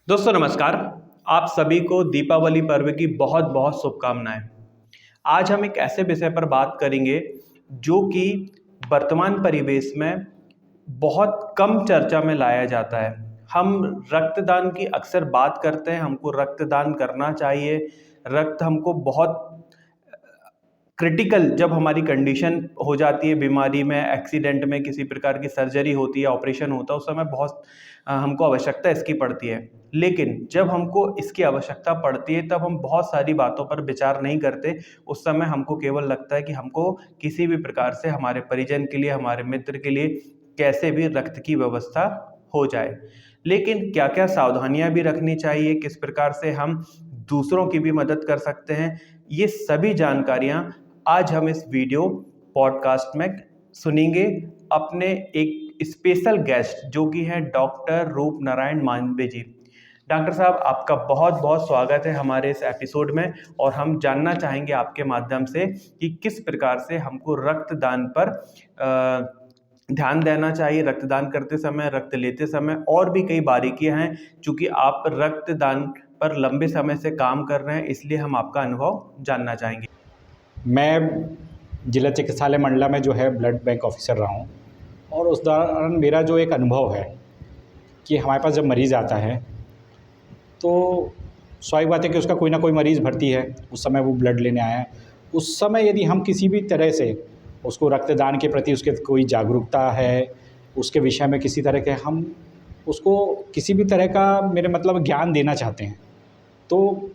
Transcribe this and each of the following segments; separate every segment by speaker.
Speaker 1: दोस्तों नमस्कार। आप सभी को दीपावली पर्व की बहुत बहुत शुभकामनाएं। आज हम एक ऐसे विषय पर बात करेंगे जो कि वर्तमान परिवेश में बहुत कम चर्चा में लाया जाता है। हम रक्तदान की अक्सर बात करते हैं, हमको रक्तदान करना चाहिए। रक्त हमको बहुत क्रिटिकल, जब हमारी कंडीशन हो जाती है, बीमारी में, एक्सीडेंट में, किसी प्रकार की सर्जरी होती है, ऑपरेशन होता है, उस समय बहुत हमको आवश्यकता इसकी पड़ती है। लेकिन जब हमको इसकी आवश्यकता पड़ती है तब हम बहुत सारी बातों पर विचार नहीं करते। उस समय हमको केवल लगता है कि हमको किसी भी प्रकार से हमारे परिजन के लिए, हमारे मित्र के लिए कैसे भी रक्त की व्यवस्था हो जाए। लेकिन क्या क्या सावधानियां भी रखनी चाहिए, किस प्रकार से हम दूसरों की भी मदद कर सकते हैं, ये सभी जानकारियां आज हम इस वीडियो पॉडकास्ट में सुनेंगे अपने एक स्पेशल गेस्ट जो कि हैं डॉक्टर रूप नारायण मानवे जी। डॉक्टर साहब, आपका बहुत बहुत स्वागत है हमारे इस एपिसोड में। और हम जानना चाहेंगे आपके माध्यम से कि किस प्रकार से हमको रक्तदान पर ध्यान देना चाहिए, रक्तदान करते समय, रक्त लेते समय, और भी कई बारीकियां हैं। चूंकि आप रक्तदान पर लंबे समय से काम कर रहे हैं, इसलिए हम आपका अनुभव जानना चाहेंगे।
Speaker 2: मैं जिला चिकित्सालय मंडला में जो है ब्लड बैंक ऑफिसर रहा हूँ। और उस दौरान मेरा जो एक अनुभव है कि हमारे पास जब मरीज़ आता है तो स्वाभाविक बात है कि उसका कोई ना कोई मरीज़ भर्ती है, उस समय वो ब्लड लेने आया है। उस समय यदि हम किसी भी तरह से उसको रक्तदान के प्रति उसके कोई जागरूकता है, उसके विषय में किसी तरह के हम उसको किसी भी तरह का मेरे मतलब ज्ञान देना चाहते हैं, तो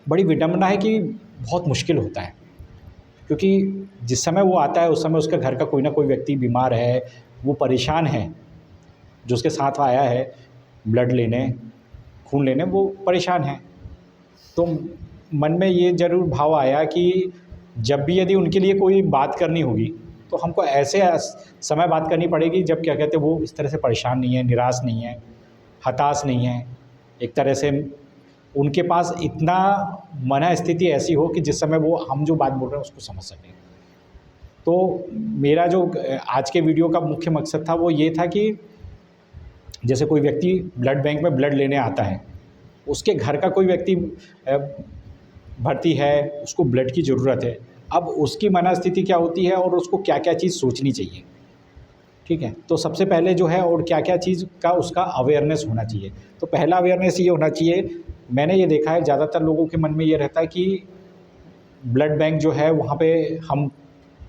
Speaker 2: बड़ी विडंबना है कि बहुत मुश्किल होता है। क्योंकि जिस समय वो आता है उस समय उसके घर का कोई ना कोई व्यक्ति बीमार है, वो परेशान है, जो उसके साथ आया है ब्लड लेने, खून लेने, वो परेशान है। तो मन में ये ज़रूर भाव आया कि जब भी यदि उनके लिए कोई बात करनी होगी तो हमको ऐसे समय बात करनी पड़ेगी जब क्या कहते हैं वो इस तरह से परेशान नहीं है, निराश नहीं है, हताश नहीं है। एक तरह से उनके पास इतना मन स्थिति ऐसी हो कि जिस समय वो हम जो बात बोल रहे हैं उसको समझ सकें। तो मेरा जो आज के वीडियो का मुख्य मकसद था वो ये था कि जैसे कोई व्यक्ति ब्लड बैंक में ब्लड लेने आता है, उसके घर का कोई व्यक्ति भर्ती है, उसको ब्लड की ज़रूरत है। अब उसकी मनस्थिति क्या होती है और उसको क्या क्या चीज़ सोचनी चाहिए, ठीक है। तो सबसे पहले जो है और क्या क्या चीज़ का उसका अवेयरनेस होना चाहिए। तो पहला अवेयरनेस ये होना चाहिए, मैंने ये देखा है ज़्यादातर लोगों के मन में ये रहता है कि ब्लड बैंक जो है वहाँ पे हम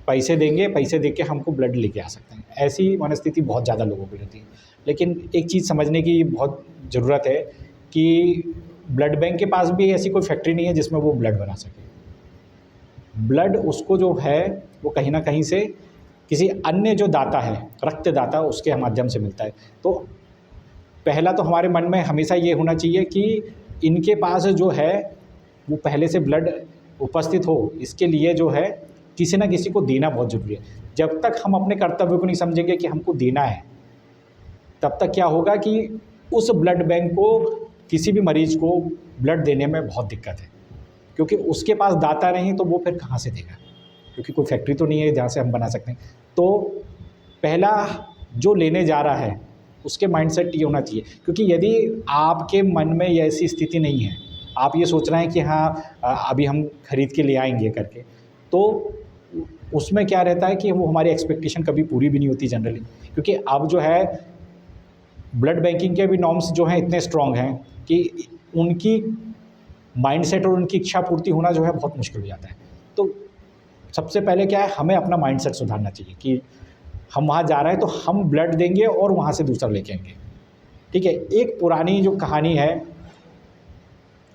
Speaker 2: पैसे देंगे, पैसे दे के हमको ब्लड लेके आ सकते हैं। ऐसी मनस्थिति बहुत ज़्यादा लोगों की रहती है। लेकिन एक चीज़ समझने की बहुत ज़रूरत है कि ब्लड बैंक के पास भी ऐसी कोई फैक्ट्री नहीं है जिसमें वो ब्लड बना सके। ब्लड उसको जो है वो कहीं ना कहीं से किसी अन्य जो दाता है, रक्तदाता, उसके माध्यम से मिलता है। तो पहला तो हमारे मन में हमेशा ये होना चाहिए कि इनके पास जो है वो पहले से ब्लड उपस्थित हो, इसके लिए जो है किसी ना किसी को देना बहुत ज़रूरी है। जब तक हम अपने कर्तव्य को नहीं समझेंगे कि हमको देना है, तब तक क्या होगा कि उस ब्लड बैंक को, किसी भी मरीज़ को ब्लड देने में बहुत दिक्कत है। क्योंकि उसके पास दाता नहीं तो वो फिर कहाँ से देगा, क्योंकि कोई फैक्ट्री तो नहीं है जहाँ से हम बना सकते हैं। तो पहला जो लेने जा रहा है उसके माइंडसेट ये होना चाहिए। क्योंकि यदि आपके मन में ऐसी स्थिति नहीं है, आप ये सोच रहे हैं कि हाँ अभी हम खरीद के ले आएंगे करके, तो उसमें क्या रहता है कि वो हमारी एक्सपेक्टेशन कभी पूरी भी नहीं होती जनरली। क्योंकि अब जो है ब्लड बैंकिंग के भी नॉर्म्स जो हैं इतने स्ट्रॉन्ग हैं कि उनकी माइंडसेट और उनकी इच्छा पूर्ति होना जो है बहुत मुश्किल हो जाता है। तो सबसे पहले क्या है, हमें अपना माइंडसेट सुधारना चाहिए कि हम वहाँ जा रहे हैं तो हम ब्लड देंगे और वहाँ से दूसरा लेके आएंगे, ठीक है। एक पुरानी जो कहानी है,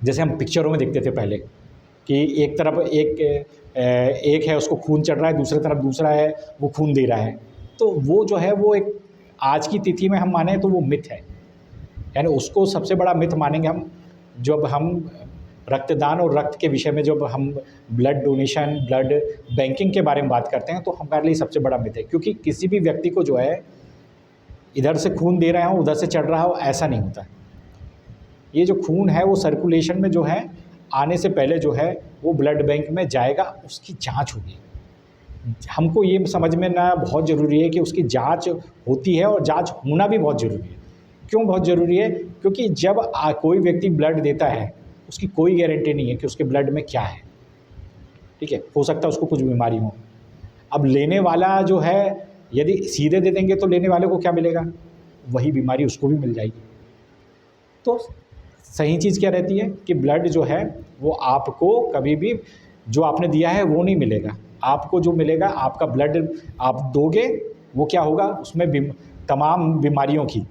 Speaker 2: जैसे हम पिक्चरों में देखते थे पहले कि एक तरफ एक है उसको खून चढ़ रहा है, दूसरी तरफ दूसरा है वो खून दे रहा है। तो वो जो है वो एक आज की तिथि में हम माने तो वो मिथ है, यानी उसको सबसे बड़ा मिथ मानेंगे हम जब हम रक्तदान और रक्त के विषय में, जब हम ब्लड डोनेशन, ब्लड बैंकिंग के बारे में बात करते हैं तो हमारे लिए सबसे बड़ा मिथ है। क्योंकि किसी भी व्यक्ति को जो है इधर से खून दे रहे हो उधर से चढ़ रहा हो, ऐसा नहीं होता। ये जो खून है वो सर्कुलेशन में जो है आने से पहले जो है वो ब्लड बैंक में जाएगा, उसकी जांच होगी। हमको ये समझ में ना बहुत ज़रूरी है कि उसकी जांच होती है और जांच होना भी बहुत ज़रूरी है। क्यों बहुत ज़रूरी है? क्योंकि जब कोई व्यक्ति ब्लड देता है, उसकी कोई गारंटी नहीं है कि उसके ब्लड में क्या है, ठीक है? हो सकता है उसको कुछ बीमारी हो। अब लेने वाला जो है, यदि सीधे दे देंगे तो लेने वाले को क्या मिलेगा? वही बीमारी उसको भी मिल जाएगी। तो सही चीज़ क्या रहती है कि ब्लड जो है वो आपको कभी भी जो आपने दिया है वो नहीं मिलेगा। आपको जो मिलेगा, आपका ब्लड आप दोगे, वो क्या होगा, उसमें तमाम बीमारियों की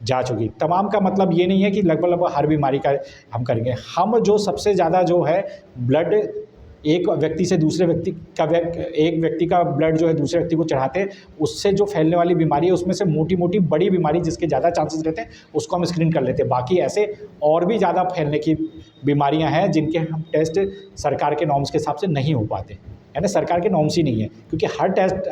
Speaker 2: जाँच होगी। तमाम का मतलब ये नहीं है कि लगभग हर बीमारी का हम करेंगे। हम जो सबसे ज़्यादा जो है ब्लड एक व्यक्ति से दूसरे व्यक्ति का एक व्यक्ति का ब्लड जो है दूसरे व्यक्ति को चढ़ाते हैं, उससे जो फैलने वाली बीमारी है उसमें से मोटी-मोटी बड़ी बीमारी जिसके ज़्यादा चांसेस रहते हैं उसको हम स्क्रीन कर लेते हैं। बाकी ऐसे और भी ज़्यादा फैलने की बीमारियां हैं जिनके हम टेस्ट सरकार के नॉर्म्स के हिसाब से नहीं हो पाते, है ना? सरकार के नॉर्म्स ही नहीं है, क्योंकि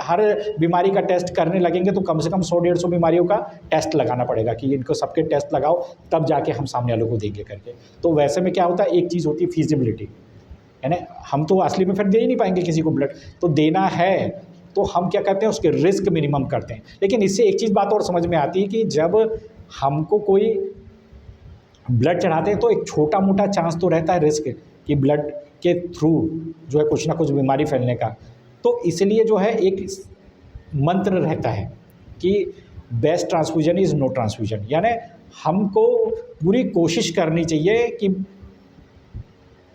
Speaker 2: हर बीमारी का टेस्ट करने लगेंगे तो कम से कम 100-150 बीमारियों का टेस्ट लगाना पड़ेगा कि इनको सबके टेस्ट लगाओ तब जाके हम सामने वालों को देंगे करके। तो वैसे में क्या होता है, एक चीज़ होती है फीजिबिलिटी, है ना? हम तो असली में फिर दे ही नहीं पाएंगे किसी को ब्लड, तो देना है तो हम क्या करते हैं, उसके रिस्क मिनिमम करते हैं। लेकिन इससे एक चीज़ बात और समझ में आती है कि जब हमको कोई ब्लड चढ़ाते हैं तो एक छोटा मोटा चांस तो रहता है रिस्क कि ब्लड के थ्रू जो है कुछ ना कुछ बीमारी फैलने का। तो इसलिए जो है एक मंत्र रहता है कि best transfusion is no transfusion, यानी हमको पूरी कोशिश करनी चाहिए कि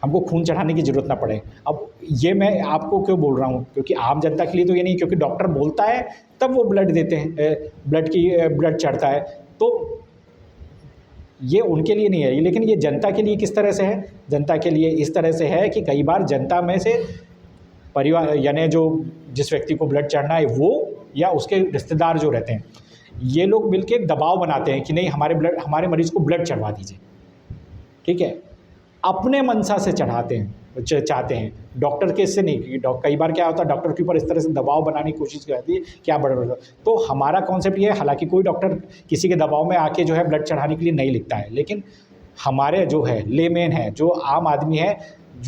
Speaker 2: हमको खून चढ़ाने की ज़रूरत ना पड़े। अब ये मैं आपको क्यों बोल रहा हूँ, क्योंकि आम जनता के लिए तो ये नहीं, क्योंकि डॉक्टर बोलता है तब वो ब्लड देते हैं, ब्लड चढ़ता है, तो ये उनके लिए नहीं है। लेकिन ये जनता के लिए किस तरह से है? जनता के लिए इस तरह से है कि कई बार जनता में से परिवार, यानी जो जिस व्यक्ति को ब्लड चढ़ना है वो या उसके रिश्तेदार जो रहते हैं, ये लोग मिलके दबाव बनाते हैं कि नहीं हमारे मरीज़ को ब्लड चढ़वा दीजिए, ठीक है? अपने मनसा से चढ़ाते हैं, चाहते हैं, डॉक्टर के इससे नहीं, क्योंकि कई बार क्या होता है डॉक्टर के ऊपर इस तरह से दबाव बनाने की कोशिश करती है क्या बड़ा। तो हमारा कॉन्सेप्ट ये है, हालांकि कोई डॉक्टर किसी के दबाव में आके जो है ब्लड चढ़ाने के लिए नहीं लिखता है, लेकिन हमारे जो है लेमेन है, जो आम आदमी है,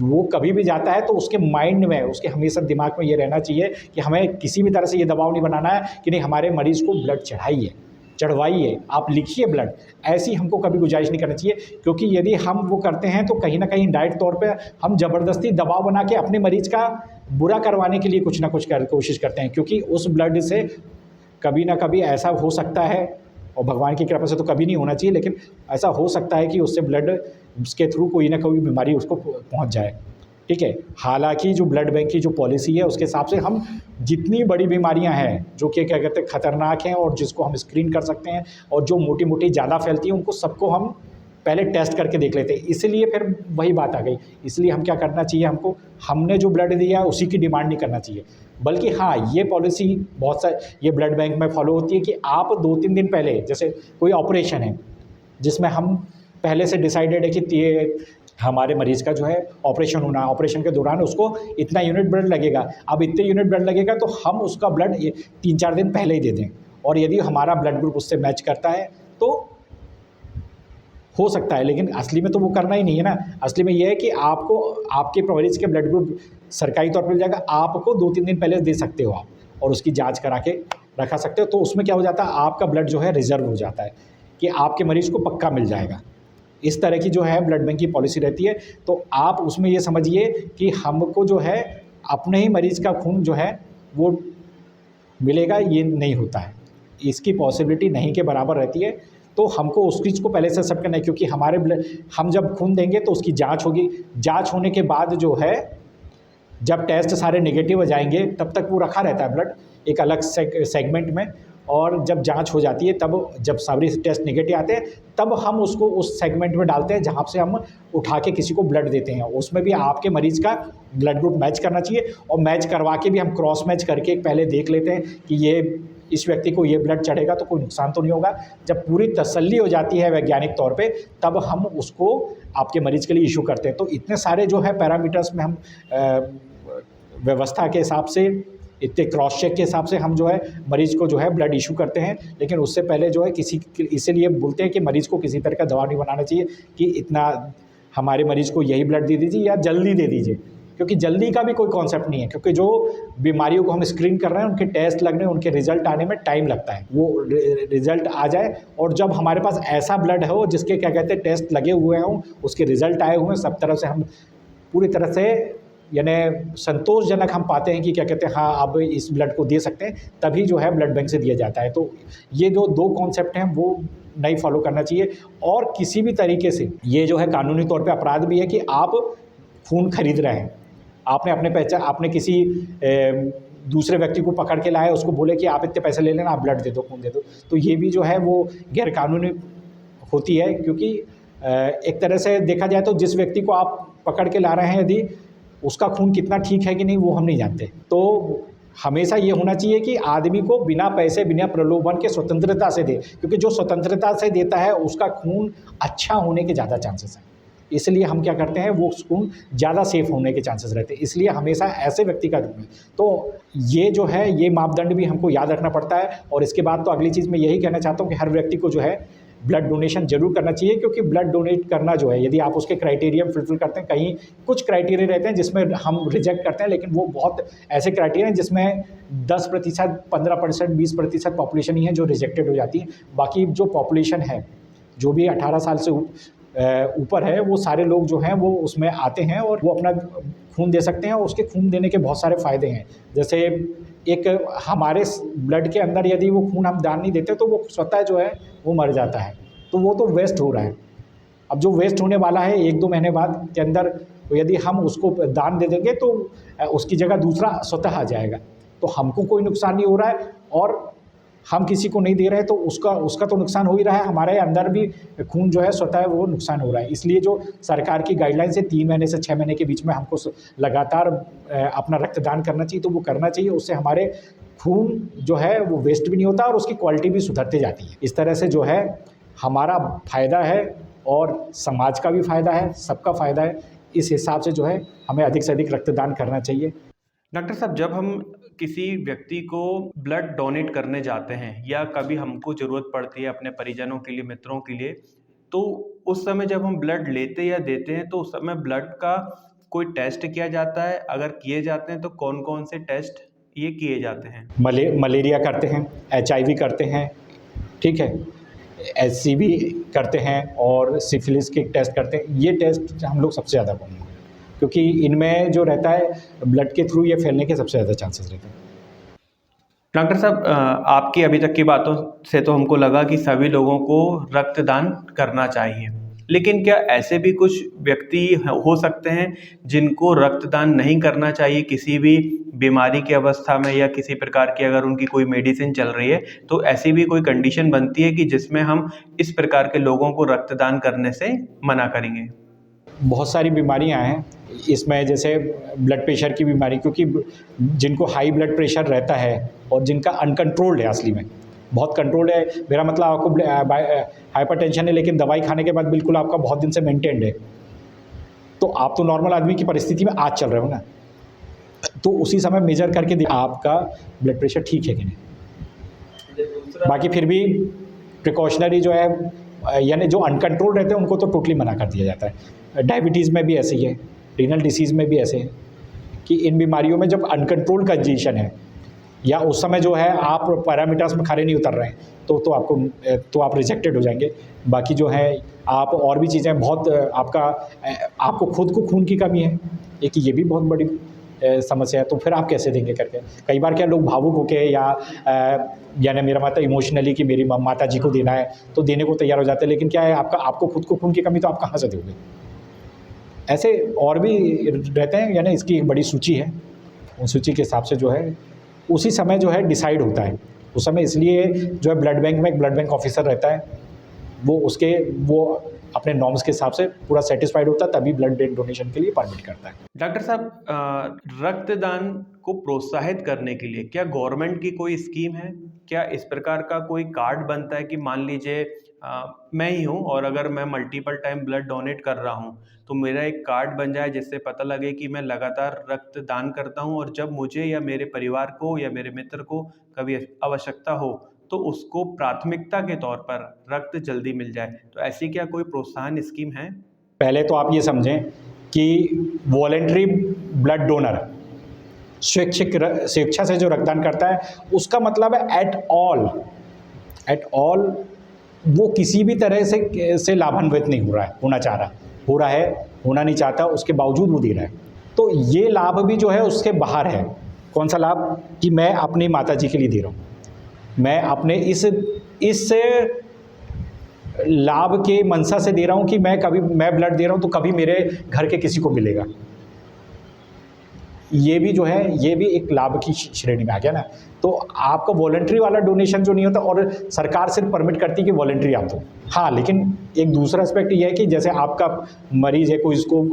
Speaker 2: वो कभी भी जाता है तो उसके माइंड में, उसके हमेशा दिमाग में ये रहना चाहिए कि हमें किसी भी तरह से ये दबाव नहीं बनाना है कि नहीं हमारे मरीज़ को ब्लड चढ़वाइए, आप लिखिए ब्लड, ऐसी हमको कभी गुजारिश नहीं करनी चाहिए। क्योंकि यदि हम वो करते हैं तो कहीं ना कहीं डायरेक्ट तौर पे हम ज़बरदस्ती दबाव बना के अपने मरीज़ का बुरा करवाने के लिए कुछ ना कुछ कोशिश करते हैं, क्योंकि उस ब्लड से कभी ना कभी ऐसा हो सकता है, और भगवान की कृपा से तो कभी नहीं होना चाहिए, लेकिन ऐसा हो सकता है कि उससे ब्लड उसके थ्रू कोई ना कोई बीमारी उसको पहुँच जाए, ठीक है? हालांकि जो ब्लड बैंक की जो पॉलिसी है उसके हिसाब से हम जितनी बड़ी बीमारियां हैं जो कि क्या कहते हैं ख़तरनाक हैं और जिसको हम स्क्रीन कर सकते हैं और जो मोटी मोटी ज़्यादा फैलती हैं उनको सबको हम पहले टेस्ट करके देख लेते हैं। इसलिए फिर वही बात आ गई, इसलिए हम क्या करना चाहिए, हमने जो ब्लड दिया है उसी की डिमांड नहीं करना चाहिए, बल्कि हाँ ये पॉलिसी बहुत सारी ये ब्लड बैंक में फॉलो होती है कि आप 2-3 दिन पहले, जैसे कोई ऑपरेशन है जिसमें हम पहले से डिसाइडेड है कि हमारे मरीज़ का जो है ऑपरेशन होना, ऑपरेशन के दौरान उसको इतना यूनिट ब्लड लगेगा, अब इतने यूनिट ब्लड लगेगा तो हम उसका ब्लड 3-4 दिन पहले ही दे दें, और यदि हमारा ब्लड ग्रुप उससे मैच करता है तो हो सकता है, लेकिन असली में तो वो करना ही नहीं है ना। असली में ये है कि आपको आपके मरीज़ के ब्लड ग्रुप सरकारी तौर पर मिल जाएगा, आपको 2-3 दिन पहले दे सकते हो आप, और उसकी जाँच करा के रखा सकते हो। तो उसमें क्या हो जाता है, आपका ब्लड जो है रिजर्व हो जाता है कि आपके मरीज़ को पक्का मिल जाएगा। इस तरह की जो है ब्लड बैंक की पॉलिसी रहती है। तो आप उसमें ये समझिए कि हमको जो है अपने ही मरीज़ का खून जो है वो मिलेगा, ये नहीं होता है, इसकी पॉसिबिलिटी नहीं के बराबर रहती है। तो हमको उस चीज़ को पहले से एक्सेप्ट करना है, क्योंकि हम जब खून देंगे तो उसकी जांच होगी, जांच होने के बाद जो है जब टेस्ट सारे नेगेटिव हो जाएंगे तब तक वो रखा रहता है ब्लड एक अलग सेगमेंट में, और जब जांच हो जाती है तब जब सारे टेस्ट नेगेटिव आते हैं तब हम उसको उस सेगमेंट में डालते हैं जहाँ से हम उठा के किसी को ब्लड देते हैं। उसमें भी आपके मरीज़ का ब्लड ग्रुप मैच करना चाहिए, और मैच करवा के भी हम क्रॉस मैच करके पहले देख लेते हैं कि ये इस व्यक्ति को ये ब्लड चढ़ेगा तो कोई नुकसान तो नहीं होगा। जब पूरी तसल्ली हो जाती है वैज्ञानिक तौर पे तब हम उसको आपके मरीज़ के लिए इशू करते हैं। तो इतने सारे जो है पैरामीटर्स में हम व्यवस्था के हिसाब से, इतने क्रॉस चेक के हिसाब से हम जो है मरीज़ को जो है ब्लड इशू करते हैं। लेकिन उससे पहले जो है इसीलिए बोलते हैं कि मरीज़ को किसी तरह का दबाव नहीं बनाना चाहिए कि इतना हमारे मरीज़ को यही ब्लड दे दीजिए या जल्दी दे दीजिए, क्योंकि जल्दी का भी कोई कॉन्सेप्ट नहीं है, क्योंकि जो बीमारियों को हम स्क्रीन कर रहे हैं उनके टेस्ट लगने, उनके रिजल्ट आने में टाइम लगता है। वो रिजल्ट आ जाए और जब हमारे पास ऐसा ब्लड हो जिसके क्या कहते हैं टेस्ट लगे हुए हों, उसके रिजल्ट आए हुए हैं, सब तरह से हम पूरी तरह से यानी संतोषजनक हम पाते हैं कि क्या कहते हैं हाँ अब इस ब्लड को दे सकते हैं, तभी जो है ब्लड बैंक से दिया जाता है। तो ये जो दो कॉन्सेप्ट हैं वो नहीं फॉलो करना चाहिए। और किसी भी तरीके से ये जो है कानूनी तौर पे अपराध भी है कि आप खून खरीद रहे हैं, आपने अपने पहचान आपने किसी दूसरे व्यक्ति को पकड़ के लाए, उसको बोले कि आप इतने पैसे ले लेना, आप ब्लड दे दो, खून दे दो, तो ये भी जो है वो गैर कानूनी होती है। क्योंकि एक तरह से देखा जाए तो जिस व्यक्ति को आप पकड़ के ला रहे हैं, यदि उसका खून कितना ठीक है कि नहीं वो हम नहीं जानते। तो हमेशा ये होना चाहिए कि आदमी को बिना पैसे बिना प्रलोभन के स्वतंत्रता से दे, क्योंकि जो स्वतंत्रता से देता है उसका खून अच्छा होने के ज़्यादा चांसेस हैं। इसलिए हम क्या करते हैं, वो खून ज़्यादा सेफ होने के चांसेस रहते हैं, इसलिए हमेशा ऐसे व्यक्ति का दूँ। तो ये जो है ये मापदंड भी हमको याद रखना पड़ता है। और इसके बाद तो अगली चीज़ मैं यही कहना चाहता हूँ कि हर व्यक्ति को जो है ब्लड डोनेशन जरूर करना चाहिए, क्योंकि ब्लड डोनेट करना जो है यदि आप उसके क्राइटेरिया फुलफिल करते हैं, कहीं कुछ क्राइटेरिया रहते हैं जिसमें हम रिजेक्ट करते हैं, लेकिन वो बहुत ऐसे क्राइटेरिया हैं जिसमें 10%, 15%, 20% पॉपुलेशन ही है जो रिजेक्टेड हो जाती है। बाकी जो पॉपुलेशन है, जो भी 18 साल से ऊपर है, वो सारे लोग जो हैं वो उसमें आते हैं और वो अपना खून दे सकते हैं। और उसके खून देने के बहुत सारे फ़ायदे हैं। जैसे एक हमारे ब्लड के अंदर यदि वो खून हम दान नहीं देते तो वो स्वतः जो है वो मर जाता है, तो वो तो वेस्ट हो रहा है। अब जो वेस्ट होने वाला है 1-2 महीने बाद के अंदर, यदि हम उसको दान दे देंगे तो उसकी जगह दूसरा स्वतः आ जाएगा, तो हमको कोई नुकसान नहीं हो रहा है और हम किसी को नहीं दे रहे हैं तो उसका तो नुकसान हो ही रहा है, हमारे अंदर भी खून जो है स्वतः वो नुकसान हो रहा है। इसलिए जो सरकार की गाइडलाइंस है 3 महीने से 6 महीने के बीच में हमको लगातार अपना रक्तदान करना चाहिए, तो वो करना चाहिए। उससे हमारे खून जो है वो वेस्ट भी नहीं होता और उसकी क्वालिटी भी सुधरती जाती है। इस तरह से जो है हमारा फ़ायदा है और समाज का भी फ़ायदा है, सबका फ़ायदा है। इस हिसाब से जो है हमें अधिक से अधिक रक्तदान करना चाहिए।
Speaker 1: डॉक्टर साहब, जब हम किसी व्यक्ति को ब्लड डोनेट करने जाते हैं या कभी हमको ज़रूरत पड़ती है अपने परिजनों के लिए, मित्रों के लिए, तो उस समय जब हम ब्लड लेते या देते हैं तो उस समय ब्लड का कोई टेस्ट किया जाता है? अगर किए जाते हैं तो कौन-कौन से टेस्ट ये किए जाते हैं?
Speaker 2: मलेरिया करते हैं, HIV करते हैं, ठीक है, HCV करते हैं और सिफिलिस के टेस्ट करते हैं। ये टेस्ट हम लोग सबसे ज़्यादा करेंगे, क्योंकि इनमें जो रहता है ब्लड के थ्रू ये फैलने के सबसे ज़्यादा चांसेस रहते हैं।
Speaker 1: डॉक्टर साहब, आपकी अभी तक की बातों से तो हमको लगा कि सभी लोगों को रक्तदान करना चाहिए, लेकिन क्या ऐसे भी कुछ व्यक्ति हो सकते हैं जिनको रक्तदान नहीं करना चाहिए किसी भी बीमारी की अवस्था में, या किसी प्रकार की अगर उनकी कोई मेडिसिन चल रही है तो ऐसी भी कोई कंडीशन बनती है कि जिसमें हम इस प्रकार के लोगों को रक्तदान करने से मना करेंगे?
Speaker 2: बहुत सारी बीमारियां हैं इसमें, जैसे ब्लड प्रेशर की बीमारी, क्योंकि जिनको हाई ब्लड प्रेशर रहता है और जिनका अनकंट्रोल्ड है, असली में बहुत कंट्रोल्ड है, मेरा मतलब आपको हाइपरटेंशन है लेकिन दवाई खाने के बाद बिल्कुल आपका बहुत दिन से मेंटेन्ड है, तो आप तो नॉर्मल आदमी की परिस्थिति में आज चल रहे हो ना, तो उसी समय मेजर करके आपका ब्लड प्रेशर ठीक है कि नहीं। बाकी फिर भी प्रिकॉशनरी जो है, यानी जो अनकंट्रोल रहते हैं उनको तो टोटली मना कर दिया जाता है। डायबिटीज़ में भी ऐसे ही है, रीनल डिसीज़ में भी ऐसे है कि इन बीमारियों में जब अनकंट्रोल कंडीशन है या उस समय जो है आप पैरामीटर्स में खड़े नहीं उतर रहे हैं तो आप रिजेक्टेड हो जाएंगे। बाकी जो है आप और भी चीज़ें बहुत आपको खुद को खून की कमी है, एक ये भी बहुत बड़ी समस्या है, तो फिर आप कैसे देंगे करके। कई बार क्या लोग भावुक होके या यानी मेरा मतलब इमोशनली कि मेरी माता जी को देना है तो देने को तैयार हो जाते हैं, लेकिन क्या है आपको खुद को खून की कमी, तो आप कहाँ से दोगे। ऐसे और भी रहते हैं, यानी इसकी एक बड़ी सूची है, उस सूची के हिसाब से जो है उसी समय जो है डिसाइड होता है उस समय। इसलिए जो है ब्लड बैंक में एक ब्लड बैंक ऑफिसर रहता है, वो अपने नॉर्म्स के हिसाब से पूरा सेटिस्फाइड होता है, तभी ब्लड डोनेशन के लिए परमिट करता है।
Speaker 1: डॉक्टर साहब, रक्तदान को प्रोत्साहित करने के लिए क्या गवर्नमेंट की कोई स्कीम है? क्या इस प्रकार का कोई कार्ड बनता है कि मान लीजिए मैं ही हूँ और अगर मैं मल्टीपल टाइम ब्लड डोनेट कर रहा हूँ तो मेरा एक कार्ड बन जाए जिससे पता लगे कि मैं लगातार रक्तदान करता हूँ, और जब मुझे या मेरे परिवार को या मेरे मित्र को कभी आवश्यकता हो तो उसको प्राथमिकता के तौर पर रक्त जल्दी मिल जाए। तो ऐसी क्या कोई प्रोत्साहन स्कीम है?
Speaker 2: पहले तो आप ये समझें कि वॉलेंट्री ब्लड डोनर स्वेच्छा से जो रक्तदान करता है, उसका मतलब है एट ऑल वो किसी भी तरह से लाभान्वित नहीं हो रहा है, होना चाह रहा हो रहा है, होना नहीं चाहता, उसके बावजूद वो दे रहा है। तो ये लाभ भी जो है उसके बाहर है। कौन सा लाभ? कि मैं अपनी माता जी के लिए दे रहा हूँ, मैं अपने इस लाभ के मंशा से दे रहा हूँ कि मैं ब्लड दे रहा हूँ तो कभी मेरे घर के किसी को मिलेगा। ये भी जो है, ये भी एक लाभ की श्रेणी में आ गया ना। तो आपका वॉलंटरी वाला डोनेशन जो नहीं होता, और सरकार सिर्फ परमिट करती है कि वॉलंटरी आप दो। हाँ, लेकिन एक दूसरा एस्पेक्ट ये है कि जैसे आपका मरीज़ है, कोई इसको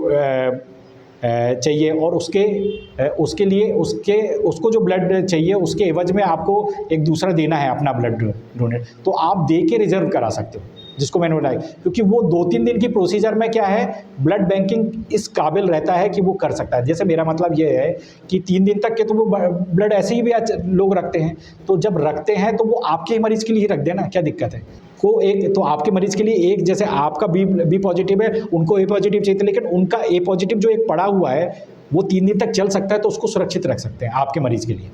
Speaker 2: चाहिए और उसके लिए उसको जो ब्लड चाहिए उसके एवज में आपको एक दूसरा देना है अपना ब्लड डोनेट, तो आप दे के रिजर्व करा सकते हो, जिसको मैंने बताया। क्योंकि वो 2-3 दिन की प्रोसीजर में क्या है, ब्लड बैंकिंग इस काबिल रहता है कि वो कर सकता है। जैसे मेरा मतलब ये है कि 3 दिन तक के तो वो ब्लड ऐसे ही भी लोग रखते हैं, तो जब रखते हैं तो वो आपके ही मरीज़ के लिए रख देना, क्या दिक्कत है? को एक तो आपके मरीज़ के लिए एक, जैसे आपका बी पॉजिटिव है, उनको ए पॉजिटिव चाहिए, लेकिन उनका ए पॉजिटिव जो एक पड़ा हुआ है वो 3 दिन तक चल सकता है, तो उसको सुरक्षित रख सकते हैं आपके मरीज़ के लिए,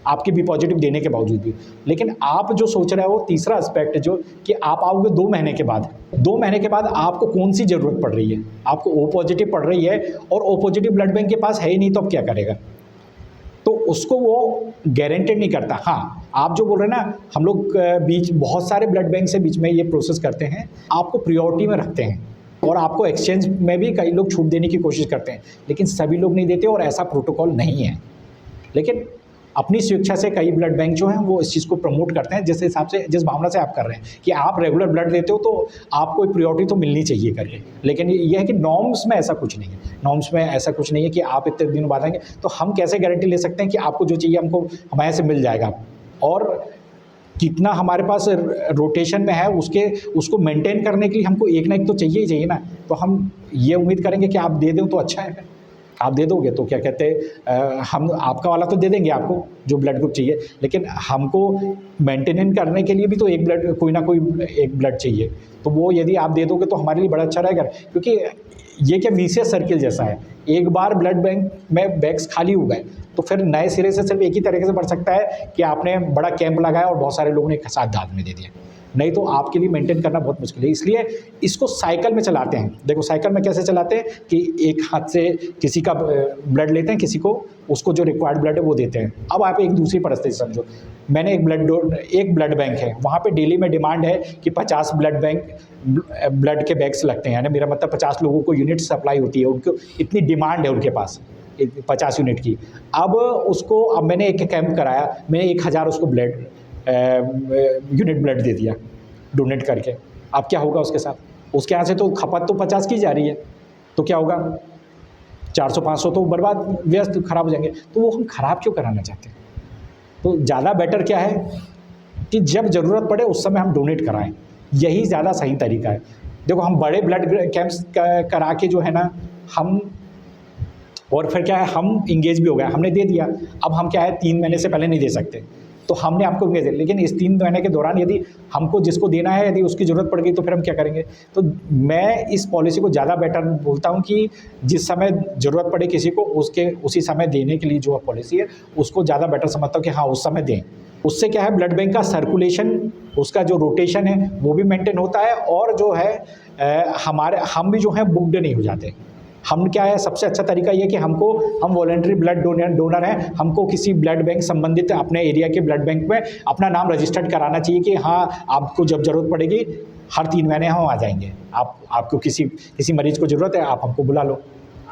Speaker 2: आपके बी पॉजिटिव देने के बावजूद भी। लेकिन आप जो सोच रहे हो वो तीसरा एस्पेक्ट जो कि आप आओगे 2 महीने के बाद, 2 महीने के बाद आपको कौन सी ज़रूरत पड़ रही है, आपको ओ पॉजिटिव पड़ रही है और ओ पॉजिटिव ब्लड बैंक के पास है ही नहीं, तो अब क्या करेगा? तो उसको वो गारंटेड नहीं करता। हाँ, आप जो बोल रहे हैं ना, हम लोग बीच बहुत सारे ब्लड बैंक से बीच में ये प्रोसेस करते हैं, आपको प्रायोरिटी में रखते हैं और आपको एक्सचेंज में भी कई लोग छूट देने की कोशिश करते हैं, लेकिन सभी लोग नहीं देते और ऐसा प्रोटोकॉल नहीं है। लेकिन अपनी स्वेच्छा से कई ब्लड बैंक जो हैं वो इस चीज़ को प्रमोट करते हैं, जिस हिसाब से, जिस भावना से आप कर रहे हैं कि आप रेगुलर ब्लड देते हो तो आपको एक प्रायोरिटी तो मिलनी चाहिए करके। लेकिन ये है कि नॉर्म्स में ऐसा कुछ नहीं है, नॉर्म्स में ऐसा कुछ नहीं है कि आप इतने दिनों बाद आएंगे तो हम कैसे गारंटी ले सकते हैं कि आपको जो चाहिए हमको हमारे से मिल जाएगा। और कितना हमारे पास रोटेशन में है उसको मेंटेन करने के लिए हमको एक ना एक तो चाहिए ही चाहिए ना। तो हम ये उम्मीद करेंगे कि आप दे दो तो अच्छा है, आप दे दोगे तो क्या कहते हैं, हम आपका वाला तो दे देंगे आपको जो ब्लड ग्रुप चाहिए, लेकिन हमको मेंटेन करने के लिए भी तो एक ब्लड, कोई ना कोई एक ब्लड चाहिए। तो वो यदि आप दे दोगे तो हमारे लिए बड़ा अच्छा रहेगा, क्योंकि ये क्या विशियस सर्किल जैसा है। एक बार ब्लड बैंक में बैग्स खाली हो गए तो फिर नए सिरे से सिर्फ एक ही तरीके से बढ़ सकता है कि आपने बड़ा कैंप लगाया और बहुत सारे लोगों ने एक साथ दाद में दे दिया, नहीं तो आपके लिए मेंटेन करना बहुत मुश्किल है। इसलिए इसको साइकिल में चलाते हैं। देखो साइकिल में कैसे चलाते हैं कि एक हाथ से किसी का ब्लड लेते हैं, किसी को उसको जो रिक्वायर्ड ब्लड है वो देते हैं। अब आप एक दूसरी परिस्थिति समझो, मैंने एक ब्लड बैंक है, वहाँ पे डेली में डिमांड है कि 50 ब्लड के बैग्स लगते हैं, यानी मेरा मतलब 50 लोगों को यूनिट सप्लाई होती है, उनको इतनी डिमांड है उनके पास 50 यूनिट की। अब मैंने एक कैंप कराया, मैंने 1000 उसको यूनिट ब्लड दे दिया डोनेट करके। अब क्या होगा उसके साथ? उसके यहाँ से तो खपत तो 50 की जा रही है, तो क्या होगा? 400-500 तो बर्बाद, व्यस्त, खराब हो जाएंगे। तो वो हम खराब क्यों कराना चाहते हैं? तो ज़्यादा बेटर क्या है कि जब ज़रूरत पड़े उस समय हम डोनेट कराएं, यही ज़्यादा सही तरीका है। देखो हम बड़े ब्लड कैंप्स करा के जो है ना, हम और फिर क्या है, हम इंगेज भी हो गए, हमने दे दिया। अब हम क्या है, 3 महीने से पहले नहीं दे सकते, तो हमने आपको इंगेज दिया, लेकिन इस 3 महीने के दौरान यदि हमको जिसको देना है यदि उसकी ज़रूरत पड़ गई तो फिर हम क्या करेंगे? तो मैं इस पॉलिसी को ज़्यादा बेटर बोलता हूँ कि जिस समय ज़रूरत पड़े किसी को, उसी समय देने के लिए जो पॉलिसी है उसको ज़्यादा बेटर समझता हूँ कि हाँ उस समय दें। उससे क्या है, ब्लड बैंक का सर्कुलेशन, उसका जो रोटेशन है वो भी मेंटेन होता है, और जो है हम भी जो है बुक्ड नहीं हो जाते। हम क्या है, सबसे अच्छा तरीका ये कि हम वॉलंटरी ब्लड डोनर हैं, हमको किसी ब्लड बैंक संबंधित अपने एरिया के ब्लड बैंक में अपना नाम रजिस्टर्ड कराना चाहिए कि हाँ आपको जब ज़रूरत पड़ेगी हर 3 महीने हम आ जाएंगे, आपको किसी मरीज़ को ज़रूरत है आप हमको बुला लो।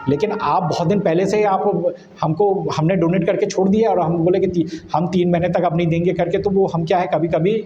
Speaker 2: लेकिन आप बहुत दिन पहले से हमने डोनेट करके छोड़ दिया और हम बोले कि हम 3 महीने तक अब नहीं देंगे करके, तो वो हम क्या है, कभी कभी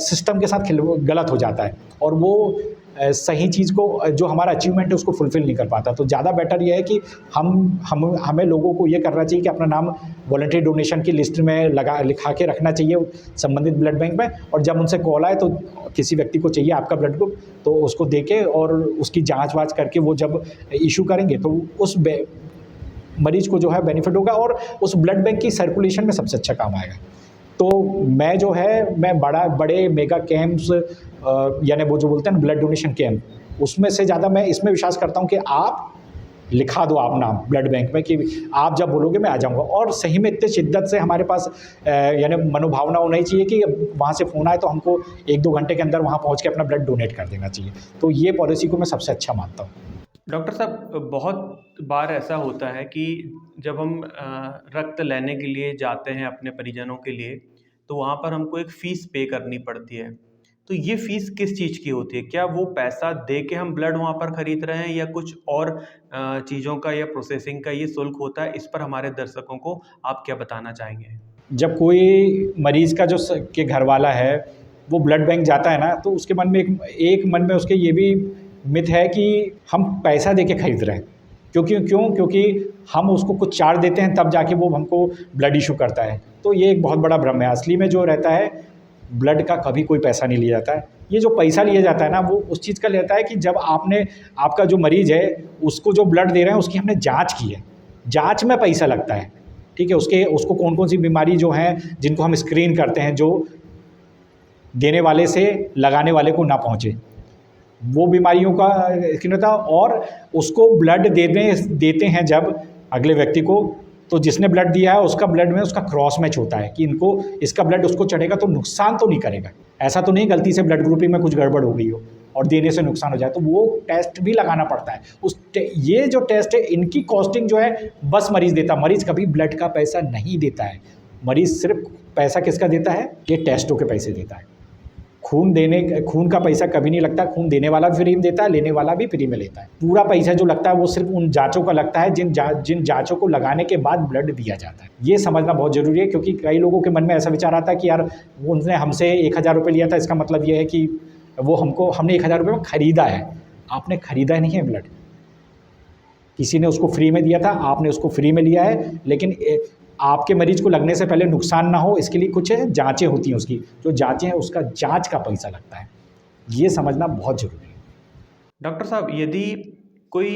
Speaker 2: सिस्टम के साथ गलत हो जाता है और वो सही चीज़ को, जो हमारा अचीवमेंट है उसको फुलफ़िल नहीं कर पाता। तो ज़्यादा बेटर ये है कि हमें लोगों को ये करना चाहिए कि अपना नाम वॉलंटरी डोनेशन की लिस्ट में लिखा के रखना चाहिए संबंधित ब्लड बैंक में, और जब उनसे कॉल आए तो किसी व्यक्ति को चाहिए आपका ब्लड ग्रुप तो उसको देके और उसकी जाँच वाँच करके वो जब इशू करेंगे तो उस मरीज़ को जो है बेनिफिट होगा और उस ब्लड बैंक की सर्कुलेशन में सबसे अच्छा काम आएगा। तो मैं बड़े मेगा कैंप्स यानी वो जो बोलते हैं ना ब्लड डोनेशन कैंप, उसमें से ज़्यादा मैं इसमें विश्वास करता हूँ कि आप लिखा दो आप नाम ब्लड बैंक में कि आप जब बोलोगे मैं आ जाऊंगा। और सही में इतने शिद्दत से हमारे पास यानी मनोभावना होनी चाहिए कि वहाँ से फ़ोन आए तो हमको 1-2 घंटे के अंदर वहाँ पहुँच के अपना ब्लड डोनेट कर देना चाहिए। तो ये पॉलिसी को मैं सबसे अच्छा मानता हूँ।
Speaker 1: डॉक्टर साहब, बहुत बार ऐसा होता है कि जब हम रक्त लेने के लिए जाते हैं अपने परिजनों के लिए, तो वहाँ पर हमको एक फ़ीस पे करनी पड़ती है। तो ये फ़ीस किस चीज़ की होती है? क्या वो पैसा दे के हम ब्लड वहाँ पर खरीद रहे हैं, या कुछ और चीज़ों का या प्रोसेसिंग का ये शुल्क होता है? इस पर हमारे दर्शकों को आप क्या बताना चाहेंगे?
Speaker 2: जब कोई मरीज़ का जो के घर वाला है वो ब्लड बैंक जाता है ना, तो उसके मन में एक मन में उसके ये भी मिथ है कि हम पैसा दे के खरीद रहे हैं। क्योंकि हम उसको कुछ चार्ज देते हैं तब जाके वो हमको ब्लड इशू करता है। तो ये एक बहुत बड़ा भ्रम है। असली में जो रहता है, ब्लड का कभी कोई पैसा नहीं लिया जाता है। ये जो पैसा लिया जाता है ना, वो उस चीज़ का लेता है कि जब आपका जो मरीज़ है उसको जो ब्लड दे रहे हैं उसकी हमने जाँच की है। जाँच में पैसा लगता है, ठीक है। उसको कौन-कौन सी बीमारी जो हैं जिनको हम स्क्रीन करते हैं, जो देने वाले से लगाने वाले को ना पहुँचे, वो बीमारियों का स्क्रीन होता है। और उसको ब्लड देते हैं जब अगले व्यक्ति को, तो जिसने ब्लड दिया है उसका ब्लड में उसका क्रॉस मैच होता है कि इसका ब्लड उसको चढ़ेगा तो नुकसान तो नहीं करेगा। ऐसा तो नहीं गलती से ब्लड ग्रुपिंग में कुछ गड़बड़ हो गई हो और देने से नुकसान हो जाए, तो वो टेस्ट भी लगाना पड़ता है। ये जो टेस्ट है इनकी कॉस्टिंग जो है बस मरीज़ देता है। मरीज़ कभी ब्लड का पैसा नहीं देता है। मरीज़ सिर्फ पैसा किसका देता है? ये टेस्टों के पैसे देता है। खून का पैसा कभी नहीं लगता। खून देने वाला भी फ्री में देता है, लेने वाला भी फ्री में लेता है। पूरा पैसा जो लगता है वो सिर्फ उन जाँचों का लगता है जिन जाँचों को लगाने के बाद ब्लड दिया जाता है। ये समझना बहुत ज़रूरी है, क्योंकि कई लोगों के मन में ऐसा विचार आता है कि यार उनने हमसे 1000 रुपये लिया था, इसका मतलब ये है कि हमने 1000 रुपये में ख़रीदा है। आपने ख़रीदा नहीं है ब्लड, किसी ने उसको फ्री में दिया था, आपने उसको फ्री में लिया है। लेकिन आपके मरीज़ को लगने से पहले नुकसान ना हो, इसके लिए कुछ जाँचें होती हैं। उसकी जो जाँचें हैं उसका जाँच का पैसा लगता है। ये समझना बहुत ज़रूरी है।
Speaker 1: डॉक्टर साहब, यदि कोई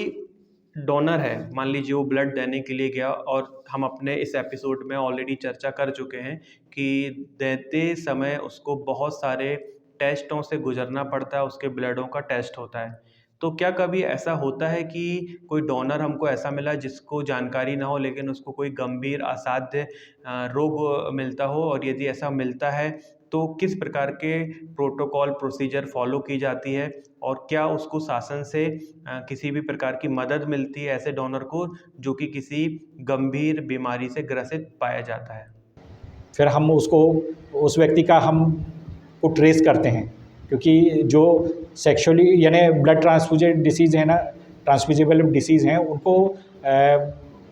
Speaker 1: डोनर है, मान लीजिए वो ब्लड देने के लिए गया, और हम अपने इस एपिसोड में ऑलरेडी चर्चा कर चुके हैं कि देते समय उसको बहुत सारे टेस्टों से गुजरना पड़ता है, उसके ब्लडों का टेस्ट होता है। तो क्या कभी ऐसा होता है कि कोई डोनर हमको ऐसा मिला जिसको जानकारी ना हो, लेकिन उसको कोई गंभीर असाध्य रोग मिलता हो, और यदि ऐसा मिलता है तो किस प्रकार के प्रोटोकॉल प्रोसीजर फॉलो की जाती है, और क्या उसको शासन से किसी भी प्रकार की मदद मिलती है ऐसे डोनर को जो कि किसी गंभीर बीमारी से ग्रसित पाया जाता है?
Speaker 2: फिर हम उस व्यक्ति का हम को ट्रेस करते हैं, क्योंकि जो सेक्सुअली यानी ब्लड ट्रांसफ्यूजन डिसीज़ है ना, ट्रांसमिसिबल डिसीज़ हैं, उनको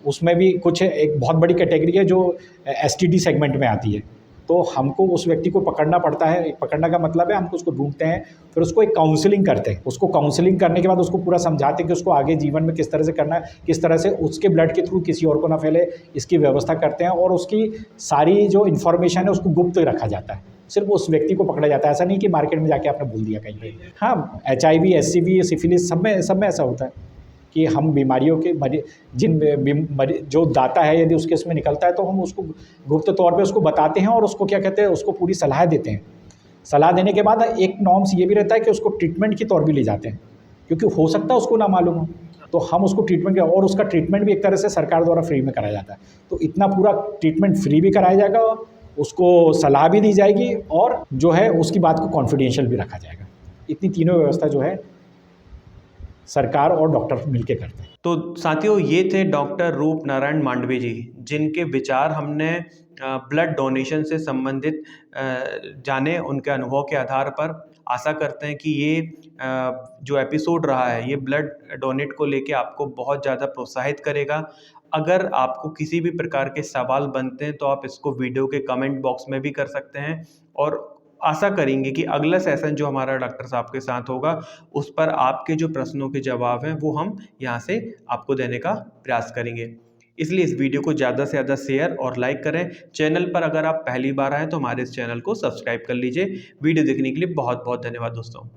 Speaker 2: उसमें भी कुछ एक बहुत बड़ी कैटेगरी है जो एसटीडी सेगमेंट में आती है। तो हमको उस व्यक्ति को पकड़ना पड़ता है। पकड़ने का मतलब है हमको उसको ढूंढते हैं, फिर उसको एक काउंसलिंग करते हैं। उसको काउंसलिंग करने के बाद उसको पूरा समझाते हैं कि उसको आगे जीवन में किस तरह से करना है, किस तरह से उसके ब्लड के थ्रू किसी और को ना फैले, इसकी व्यवस्था करते हैं। और उसकी सारी जो इन्फॉर्मेशन है उसको गुप्त रखा जाता है, सिर्फ उस व्यक्ति को पकड़ा जाता है। ऐसा नहीं कि मार्केट में जाके आपने बोल दिया कहीं पे। हाँ, HIV, SCV, सिफिलिस सब में ऐसा होता है कि हम बीमारियों के जो दाता है यदि उसके इसमें निकलता है तो हम उसको गुप्त तौर पे उसको बताते हैं, और उसको क्या कहते हैं, उसको पूरी सलाह देते हैं। सलाह देने के बाद एक नॉर्म्स ये भी रहता है कि उसको ट्रीटमेंट की तौर भी ले जाते हैं, क्योंकि हो सकता है उसको ना मालूम हो, तो हम उसको ट्रीटमेंट और उसका ट्रीटमेंट भी एक तरह से सरकार द्वारा फ्री में कराया जाता है। तो इतना पूरा ट्रीटमेंट फ्री भी कराया जाएगा, उसको सलाह भी दी जाएगी, और जो है उसकी बात को कॉन्फिडेंशियल भी रखा जाएगा। इतनी तीनों व्यवस्था जो है सरकार और डॉक्टर मिलके करते हैं।
Speaker 1: तो साथियों, ये थे डॉक्टर रूप नारायण मांडवी जी, जिनके विचार हमने ब्लड डोनेशन से संबंधित जाने उनके अनुभव के आधार पर। आशा करते हैं कि ये जो एपिसोड रहा है ये ब्लड डोनेट को लेके आपको बहुत ज़्यादा प्रोत्साहित करेगा। अगर आपको किसी भी प्रकार के सवाल बनते हैं तो आप इसको वीडियो के कमेंट बॉक्स में भी कर सकते हैं, और आशा करेंगे कि अगला सेशन जो हमारा डॉक्टर साहब के साथ होगा उस पर आपके जो प्रश्नों के जवाब हैं वो हम यहाँ से आपको देने का प्रयास करेंगे। इसलिए इस वीडियो को ज़्यादा से ज़्यादा शेयर और लाइक करें। चैनल पर अगर आप पहली बार आएँ तो हमारे इस चैनल को सब्सक्राइब कर लीजिए। वीडियो देखने के लिए बहुत बहुत धन्यवाद दोस्तों।